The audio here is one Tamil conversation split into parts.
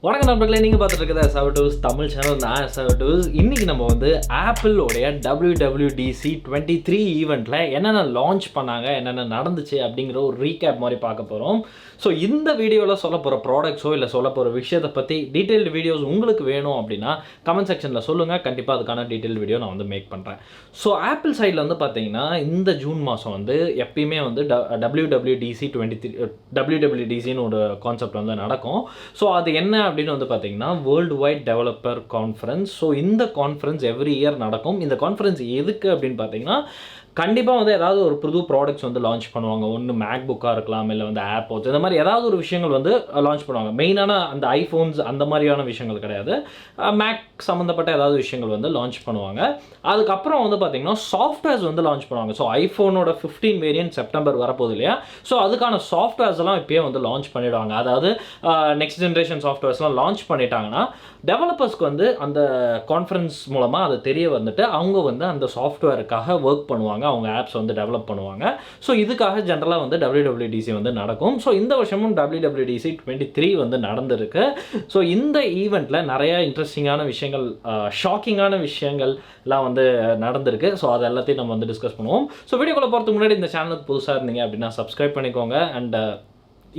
வணக்கம் நண்பர்களே, நீங்கள் பார்த்துட்டு இருக்கிறது சவட்டூஸ் தமிழ் சேனல். நான் சவட்டூஸ். இன்றைக்கி நம்ம வந்து ஆப்பிளோடைய WWDC 23 ஈவெண்ட்டில் என்னென்ன லான்ச் பண்ணாங்க, என்னென்ன நடந்துச்சு அப்படிங்கிற ஒரு ரீகேப் மாதிரி பார்க்க போகிறோம். ஸோ இந்த வீடியோவில் சொல்ல போகிற ப்ராடக்ட்ஸோ இல்லை சொல்ல போகிற விஷயத்தை பற்றி டீட்டெயில்டு வீடியோஸ் உங்களுக்கு வேணும் அப்படின்னா கமெண்ட் செக்ஷனில் சொல்லுங்கள். கண்டிப்பாக அதுக்கான டீட்டெயில் வீடியோ நான் வந்து மேக் பண்ணுறேன். ஸோ ஆப்பிள் சைடில் வந்து பார்த்தீங்கன்னா இந்த ஜூன் மாதம் வந்து எப்பயுமே வந்து WWDC 23 WWDCன்னு ஒரு கான்செப்ட் வந்து நடக்கும். ஸோ அது என்ன அப்படின்னு வந்து பார்த்தீங்கன்னா world wide developer conference. So இந்த கான்ஃபரன்ஸ் எவ்ரி இயர் நடக்கும். இந்த கான்ஃபரன்ஸ் எதுக்கு அப்படின்னு பார்த்தீங்கன்னா கண்டிப்பாக வந்து ஏதாவது ஒரு புது ப்ராடக்ட்ஸ் வந்து லான்ச் பண்ணுவாங்க. ஒன்று மேக் புக்காக இருக்கலாம், இல்லை வந்து ஆப்போஸ், இந்த மாதிரி ஏதாவது ஒரு விஷயங்கள் வந்து லான்ச் பண்ணுவாங்க. மெயினான அந்த ஐஃபோன்ஸ் அந்த மாதிரியான விஷயங்கள் கிடையாது, மேக் சம்மந்தப்பட்ட ஏதாவது விஷயங்கள் வந்து லான்ச் பண்ணுவாங்க. அதுக்கப்புறம் வந்து பார்த்திங்கன்னா சாஃப்ட்வேர்ஸ் வந்து லான்ச் பண்ணுவாங்க. ஸோ ஐஃபோனோட 15 வேரியன்ட் செப்டம்பர் வரப்போகுது இல்லையா, ஸோ அதுக்கான சாஃப்ட்வேர்ஸ் எல்லாம் இப்போயே வந்து லான்ச் பண்ணிவிடுவாங்க. அதாவது நெக்ஸ்ட் ஜென்ரேஷன் சாஃப்ட்வேர்ஸ்லாம் லான்ச் பண்ணிட்டாங்கன்னா டெவலப்பர்ஸ்க்கு வந்து அந்த கான்ஃபரன்ஸ் மூலமாக அது தெரிய வந்துட்டு அவங்க வந்து அந்த சாஃப்ட்வேருக்காக ஒர்க் பண்ணுவாங்க, அவங்க ஆப்ஸ் வந்து டெவலப் பண்ணுவாங்க. ஸோ இதுக்காக ஜென்ரலாக வந்து WWDC வந்து நடக்கும். ஸோ இந்த வருஷமும் WWDC 23 வந்து நடந்திருக்கு. ஸோ இந்த ஈவெண்ட்டில் நிறைய இன்ட்ரெஸ்டிங்கான விஷயங்கள், ஷாக்கிங்கான விஷயங்கள்லாம் வந்து நடந்திருக்கு. ஸோ அது எல்லாத்தையும் நம்ம வந்து டிஸ்கஸ் பண்ணுவோம். ஸோ வீடியோக்குள்ளே போகிறதுக்கு முன்னாடி இந்த சேனலுக்கு புதுசாக இருந்தீங்க அப்படின்னா சப்ஸ்கிரைப் பண்ணிக்கோங்க. அண்ட்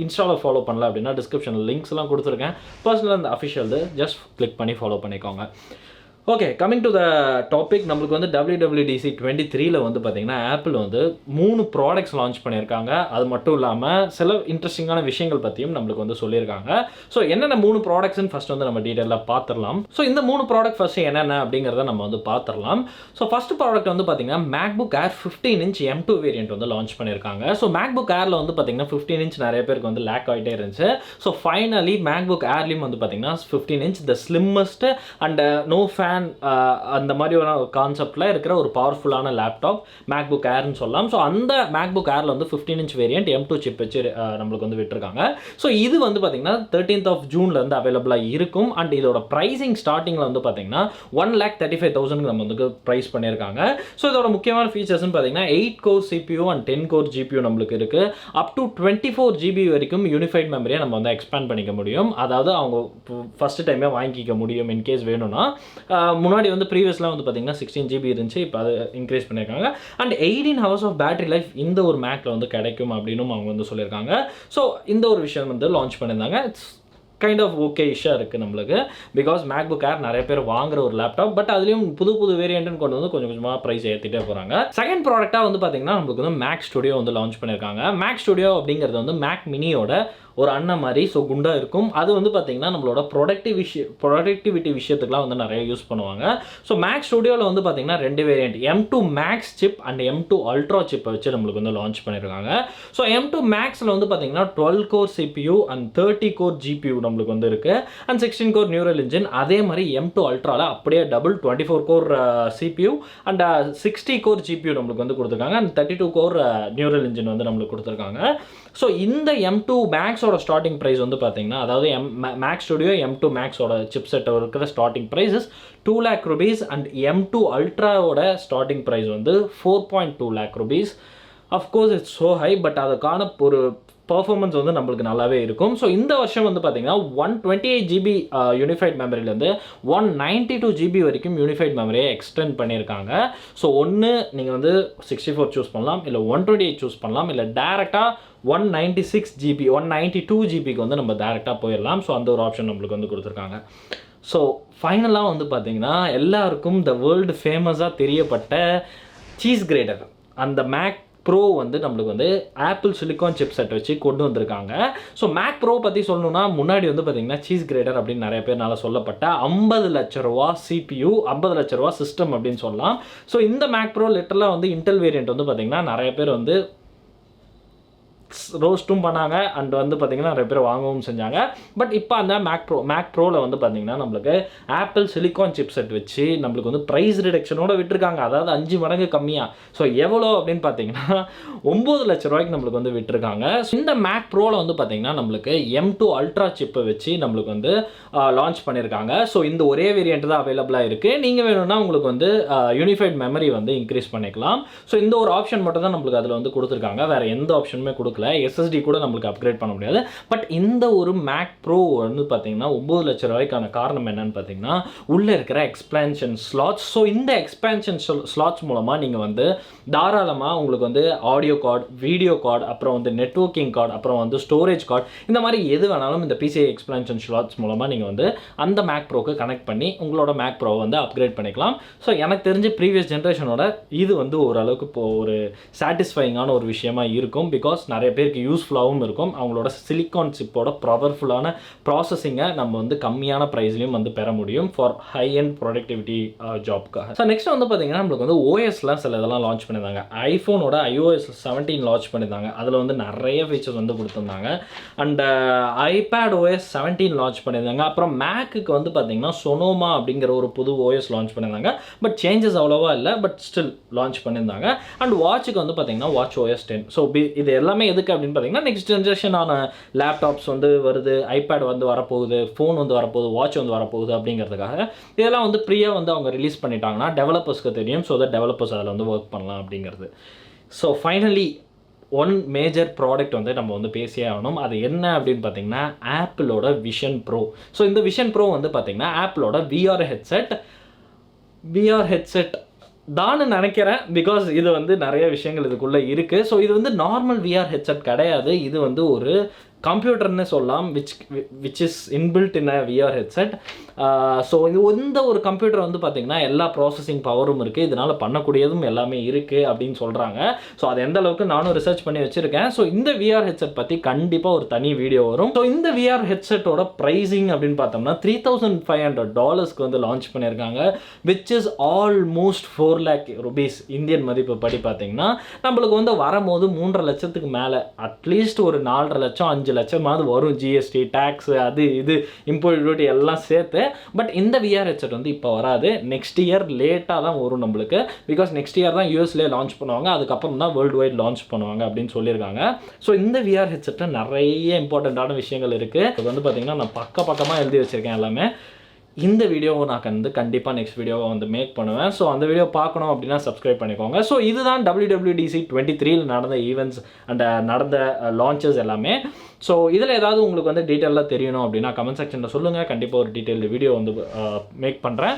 இன்ஸ்டாவில் ஃபாலோ பண்ணல அப்படின்னா டிஸ்கிரிப்ஷனில் லிங்க்ஸ்லாம் கொடுத்துருக்கேன். பர்சனல் அந்த அஃபிஷியல் ஜஸ்ட் கிளிக் பண்ணி ஃபாலோ பண்ணிக்கோங்க. Okay, coming to the topic. நம்மளுக்கு வந்து WWDC 23ல் வந்து பார்த்திங்கன்னா ஆப்பிள் வந்து 3 ப்ராடக்ட்ஸ் லான்ச் பண்ணியிருக்காங்க. அது மட்டும் இல்லாமல் சில இன்ட்ரெஸ்டிங்கான விஷயங்கள் பற்றியும் நம்மளுக்கு வந்து சொல்லியிருக்காங்க. ஸோ என்னென்ன 3 ப்ராடக்ட்ஸ்னு ஃபஸ்ட் வந்து நம்ம டீட்டெயிலாக பார்த்துடலாம். ஸோ இந்த 3 ப்ராடக்ட் ஃபஸ்ட்டு என்னென்ன அப்படிங்கிறத நம்ம வந்து பார்த்துடலாம். ஸோ ஃபஸ்ட்டு ப்ராடக்ட் வந்து பார்த்திங்கன்னா MacBook Air 15 inch M2 variant வந்து லான்ச் பண்ணியிருக்காங்க. ஸோ MacBook Airல வந்து பார்த்திங்கன்னா 15 inch நிறைய பேருக்கு வந்து லேக் ஆகிட்டே இருந்துச்சு. ஸோ ஃபைனலி MacBook Airலையும் வந்து பார்த்திங்கன்னா 15 inch the slimmest and no fan அந்த மாதிரி ஒரு கான்செப்டில் இருக்கிற ஒரு பவர்ஃபுல்லான லேப்டாப் MacBook Airன்னு சொல்லலாம். ஸோ அந்த MacBook Airல வந்து 15 inch வேரியன்ட் M2 சிப் வச்சு நம்மளுக்கு வந்து விட்டுருக்காங்க. ஸோ இது வந்து பார்த்தீங்கன்னா 13th of June வந்து அவைலபிளாக இருக்கும். அண்ட் இதோட ப்ரைஸிங் ஸ்டார்டிங்கில் வந்து பார்த்தீங்கன்னா 1,35,000 நம்ம வந்து ப்ரைஸ் பண்ணியிருக்காங்க. ஸோ இதோட முக்கியமான ஃபீச்சர்ஸ்னு பார்த்தீங்கன்னா 8 core CPU and 10 core GPU நம்மளுக்கு இருக்குது. அப் டு 24 GB வரைக்கும் யூனிஃபைட் மெமரியை நம்ம வந்து எக்ஸ்பேண்ட் பண்ணிக்க முடியும். அதாவது அவங்க ஃபஸ்ட்டு டைமே வாங்கிக்க முடியும் இன்கேஸ் வேணும்னா. முன்னாடி வந்து ப்ரீவியஸ்லாம் வந்து பார்த்தீங்கன்னா 16 GB இருந்துச்சு, இப்போ அது இன்க்ரீஸ் பண்ணியிருக்காங்க. And 18 hours of battery life இந்த ஒரு மேக்கில் வந்து கிடைக்கும் அப்படின்னு அவங்க வந்து சொல்லியிருக்காங்க. ஸோ இந்த ஒரு விஷயம் வந்து லான்ச் பண்ணியிருந்தாங்க. இட்ஸ் கைண்ட் ஆஃப் ஓகே இஷ்ஷாக இருக்குது நம்மளுக்கு. பிகாஸ் MacBook Air நிறைய பேர் வாங்குற ஒரு லேப்டாப். பட் அதுலேயும் புது வேரியண்ட்னு கொண்டு வந்து கொஞ்சம் கொஞ்சமாக ப்ரைஸ் ஏற்றிட்டே போகிறாங்க. செகண்ட் ப்ராடக்டாக வந்து பார்த்தீங்கன்னா நம்மளுக்கு வந்து Mac Studio வந்து லான்ச் பண்ணியிருக்காங்க. Mac Studio அப்படிங்கிறது வந்து Mac Miniயோட ஒரு அண்ணன் மாதிரி. ஸோ குண்டாக இருக்கும். அது வந்து பார்த்திங்கன்னா நம்மளோட ப்ரொடக்டிவிட்டி விஷயத்துக்குலாம் வந்து நிறைய யூஸ் பண்ணுவாங்க. ஸோ Mac Studioவில் வந்து பார்த்திங்கன்னா 2 variant M2 Max chip and M2 Ultra சிப்பை வச்சு நம்மளுக்கு வந்து லான்ச் பண்ணியிருக்காங்க. ஸோ M2 Maxில் வந்து பார்த்திங்கன்னா 12 core CPU and 30 core GPU நம்மளுக்கு வந்து இருக்குது. And 16 core neural engine. அதே மாதிரி M2 Ultraவில் அப்படியே double 24 core CPU and 60 core GPU நம்மளுக்கு வந்து கொடுத்துருக்காங்க. அண்ட் 32 கோர் நியூரல் இன்ஜின் வந்து நம்மளுக்கு கொடுத்துருக்காங்க. ஸோ இந்த M2 Maxோட ஸ்டார்டிங் ப்ரைஸ் வந்து பார்த்தீங்கன்னா, அதாவது Mac Studio M2 Maxோட சிப் செட் இருக்கிற starting price is 2 lakh rupees and M2 Ultraவோட ஸ்டார்டிங் ப்ரைஸ் வந்து 4.2 lakh rupees. Of course it's so high, but அதுக்கான ஒரு பர்ஃபார்மன்ஸ் வந்து நம்மளுக்கு நல்லாவே இருக்கும். ஸோ இந்த வருஷம் வந்து பார்த்தீங்கன்னா 128 GB யூனிஃபைட் மெமரியிலேருந்து 192 GB வரைக்கும் யூனிஃபைட் மெமரியை எக்ஸ்டெண்ட் பண்ணியிருக்காங்க. ஸோ ஒன்று நீங்கள் வந்து 64 சூஸ் பண்ணலாம், இல்லை 128 சூஸ் பண்ணலாம், இல்லை டேரெக்டாக 196 GB 192 GBக்கு வந்து நம்ம டேரெக்டாக போயிடலாம். ஸோ அந்த ஒரு ஆப்ஷன் நம்மளுக்கு வந்து கொடுத்துருக்காங்க. ஸோ ஃபைனலாக வந்து பார்த்தீங்கன்னா எல்லாருக்கும் த வேர்ல்டு ஃபேமஸாக தெரியப்பட்ட சீஸ் கிரேடர் அந்த Mac Pro வந்து நம்மளுக்கு வந்து ஆப்பிள் சிலிக்கான் சிப் செட் வச்சு கொண்டு வந்திருக்காங்க. ஸோ Mac Pro பற்றி சொல்லணும்னா முன்னாடி வந்து பார்த்தீங்கன்னா சீஸ் கிரேடர் அப்படின்னு நிறைய பேர்னால சொல்லப்பட்ட 50 லட்ச ரூபா CPU 50 லட்ச ரூபா சிஸ்டம் அப்படின்னு சொல்லலாம். ஸோ இந்த Mac Pro லிட்டரலாக வந்து இன்டெல் வேரியண்ட் வந்து பார்த்தீங்கன்னா நிறைய பேர் வந்து ரோஸ்ட்டும் பண்ணாங்க அண்ட் வந்து பார்த்திங்கன்னா நிறைய பேர் வாங்கவும் செஞ்சாங்க. பட் இப்போ அந்த Mac Proவில் வந்து பார்த்திங்கன்னா நம்மளுக்கு ஆப்பிள் சிலிக்கான் சிப் செட் வச்சு நம்மளுக்கு வந்து ப்ரைஸ் ரிடக்ஷனோட விட்டுருக்காங்க. அதாவது 5 மடங்கு கம்மியாக. ஸோ எவ்வளோ அப்படின்னு பார்த்தீங்கன்னா 9 லட்ச ரூபாய்க்கு நம்மளுக்கு வந்து விட்டுருக்காங்க. இந்த Mac Proவில் வந்து பார்த்திங்கன்னா நம்மளுக்கு M2 Ultra சிப்பை வச்சு நம்மளுக்கு வந்து லான்ச் பண்ணியிருக்காங்க. ஸோ இந்த ஒரே வேரியண்ட் தான் அவைலபிளாக இருக்குது. நீங்கள் வேணும்னா உங்களுக்கு வந்து யூனிஃபைட் மெமரி வந்து இன்க்ரீஸ் பண்ணிக்கலாம். ஸோ இந்த ஒரு ஆப்ஷன் மட்டும் தான் நம்மளுக்கு அதில் வந்து கொடுத்துருக்காங்க. வேறு எந்த ஆப்ஷனுமே கொடுக்கல. கொடுக்கல, எஸ்எஸ்டி கூட நம்மளுக்கு அப்கிரேட் பண்ண முடியாது. பட் இந்த ஒரு மேக் ப்ரோ வந்து பார்த்தீங்கன்னா 9 லட்ச ரூபாய்க்கான காரணம் என்னன்னு பார்த்தீங்கன்னா உள்ளே இருக்கிற எக்ஸ்பேன்ஷன் ஸ்லாட்ஸ். ஸோ இந்த எக்ஸ்பேன்ஷன் ஸ்லாட்ஸ் மூலமாக நீங்கள் வந்து தாராளமாக உங்களுக்கு வந்து ஆடியோ கார்டு, வீடியோ கார்டு, அப்புறம் வந்து நெட்வொர்க்கிங் கார்டு, அப்புறம் வந்து ஸ்டோரேஜ் கார்டு, இந்த மாதிரி எது வேணாலும் இந்த பிசிஐ எக்ஸ்பேன்ஷன் ஸ்லாட்ஸ் மூலமாக நீங்கள் வந்து அந்த மேக் ப்ரோக்கு கனெக்ட் பண்ணி உங்களோட மேக் ப்ரோவை வந்து அப்கிரேட் பண்ணிக்கலாம். ஸோ எனக்கு தெரிஞ்ச ப்ரீவியஸ் ஜென்ரேஷனோட இது வந்து ஓரளவுக்கு இப்போ ஒரு சாட்டிஸ்ஃபைங்கான ஒரு விஷயமா இருக்கும். பிகாஸ் நிறைய பேருக்கு யூஸ்ஃபுல்லாகவும் இருக்கும். அவங்களோட சிலிக்கான் சிப்போட பவர்ஃபுல்லான ப்ராசஸிங்கை நம்ம வந்து கம்மியான ப்ரைஸ்லையும் வந்து பெற முடியும் ஃபார் ஹை அண்ட் ப்ரொடக்டிவிட்டி ஜாப்க்காக. ஸோ நெக்ஸ்ட் வந்து பார்த்தீங்கன்னா நம்மளுக்கு வந்து ஓஎஸ்லாம் சில இதெல்லாம் லான்ச் பண்ணியிருந்தாங்க. ஐஃபோனோட iOS 17 லான்ச் பண்ணியிருந்தாங்க. அதில் வந்து நிறைய ஃபீச்சர்ஸ் வந்து கொடுத்துருந்தாங்க. அண்ட் ஐபேட் OS 17 லான்ச் பண்ணியிருந்தாங்க. அப்புறம் மேக்குக்கு வந்து பார்த்தீங்கன்னா சொனோமா அப்படிங்கிற ஒரு புது OS லான்ச் பண்ணியிருந்தாங்க. பட் சேஞ்சஸ் அவ்வளோவா இல்லை, பட் ஸ்டில் லான்ச் பண்ணியிருந்தாங்க. அண்ட் வாட்சுக்கு வந்து பார்த்தீங்கன்னா வாட்ச் OS 10. ஸோ இது எல்லாமே எதுக்கு அப்படின்னு பார்த்தீங்கன்னா நெக்ஸ்ட் ஜென்ரேஷனான லேப்டாப்ஸ் வந்து வருது, ஐபேட் வந்து வரப்போகுது, ஃபோன் வந்து வரப்போகுது, வாட்ச் வந்து வரப்போகுது அப்படிங்கிறதுக்காக இதெல்லாம் வந்து ப்ரீயாக வந்து அவங்க ரிலீஸ் பண்ணிட்டாங்கன்னா டெவலப்பர்ஸ்க்கு தெரியும். ஸோ தட் டெவலப்பர்ஸ் அதில் வந்து ஒர்க் பண்ணலாம் அப்படிங்கிறது. So finally one major product வந்து நம்ம வந்து பேசியே ஆகணும். அது என்ன அப்படின்னு பார்த்தீங்கன்னா ஆப்பிளோட விஷன் ப்ரோ. ஸோ இந்த விஷன் ப்ரோ வந்து பார்த்தீங்கன்னா ஆப்பிளோட விஆர் ஹெட்செட் தான்னு நினைக்கிறேன். பிகாஸ் இது வந்து நிறைய விஷயங்கள் இதுக்குள்ளே இருக்குது. ஸோ இது வந்து நார்மல் விஆர் ஹெட்செட் கிடையாது. இது வந்து ஒரு கம்ப்யூட்டர்னு சொல்லலாம், which is inbuilt in a VR headset. So இது இந்த ஒரு கம்ப்யூட்டர் வந்து பார்த்திங்கன்னா எல்லா ப்ராசஸிங் பவரும் இருக்குது, இதனால் பண்ணக்கூடியதும் எல்லாமே இருக்குது அப்படின்னு சொல்கிறாங்க. ஸோ அது எந்த அளவுக்கு நானும் ரிசர்ச் பண்ணி வச்சுருக்கேன். ஸோ இந்த விஆர் ஹெட்செட் பற்றி கண்டிப்பாக ஒரு தனி வீடியோ வரும். ஸோ இந்த விஆர் ஹெட்செட்டோட ப்ரைஸிங் அப்படின்னு பார்த்தோம்னா $3,500 வந்து லான்ச் பண்ணியிருக்காங்க, which is almost 4 lakh rupees Indian மதிப்பு படி பார்த்தீங்கன்னா நம்மளுக்கு வந்து வரும்போது 3.5 லட்சத்துக்கு மேலே, அட்லீஸ்ட் ஒரு 4.5 லட்சம் 5 லட்சமாவது வரும். ஜிஎஸ்டி, டேக்ஸ், அது இது இம்போர்ட் டியூட்டி எல்லாம் சேர்த்து. பட் இந்த விஆர் ஹெட்செட் வந்து இப்போ வராது, நெக்ஸ்ட் இயர் லேட்டாக தான் வரும் நம்மளுக்கு. பிகாஸ் நெக்ஸ்ட் இயர் தான் யூஎஸ்லேயே லான்ச் பண்ணுவாங்க, அதுக்கப்புறம் தான் வேர்ல்டு வைட் லான்ச் பண்ணுவாங்க அப்படின்னு சொல்லியிருக்காங்க. ஸோ இந்த விஆர் ஹெட்செட்டில் நிறைய இம்பார்ட்டண்ட்டான விஷயங்கள் இருக்குது. அது வந்து பார்த்தீங்கன்னா நான் பக்கமாக எழுதி வச்சுருக்கேன் எல்லாமே. இந்த வீடியோவை நான் வந்து கண்டிப்பாக நெக்ஸ்ட் வீடியோவை வந்து மேக் பண்ணுவேன். ஸோ அந்த வீடியோ பார்க்கணும் அப்படின்னா சப்ஸ்கிரைப் பண்ணிக்கோங்க. ஸோ இதுதான் WWDC 23 நடந்த ஈவெண்ட்ஸ் அண்ட் நடந்த லான்ச்சஸ் எல்லாமே. ஸோ இதில் ஏதாவது உங்களுக்கு வந்து டீட்டெயிலாக தெரியணும் அப்படின்னா கமெண்ட் செக்ஷனில் சொல்லுங்கள். கண்டிப்பாக ஒரு டீட்டெயில்டு வீடியோ வந்து மேக் பண்ணுறேன்.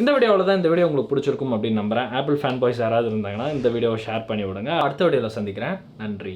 இந்த வீடியோவில் தான் இந்த வீடியோ உங்களுக்கு பிடிச்சிருக்கும் அப்படின்னு நம்புகிறேன். ஆப்பிள் ஃபேன் பாய்ஸ் யாராவது இருந்தாங்கன்னா இந்த வீடியோவை ஷேர் பண்ணி விடுங்க. அடுத்த வீடியோவில் சந்திக்கிறேன். நன்றி.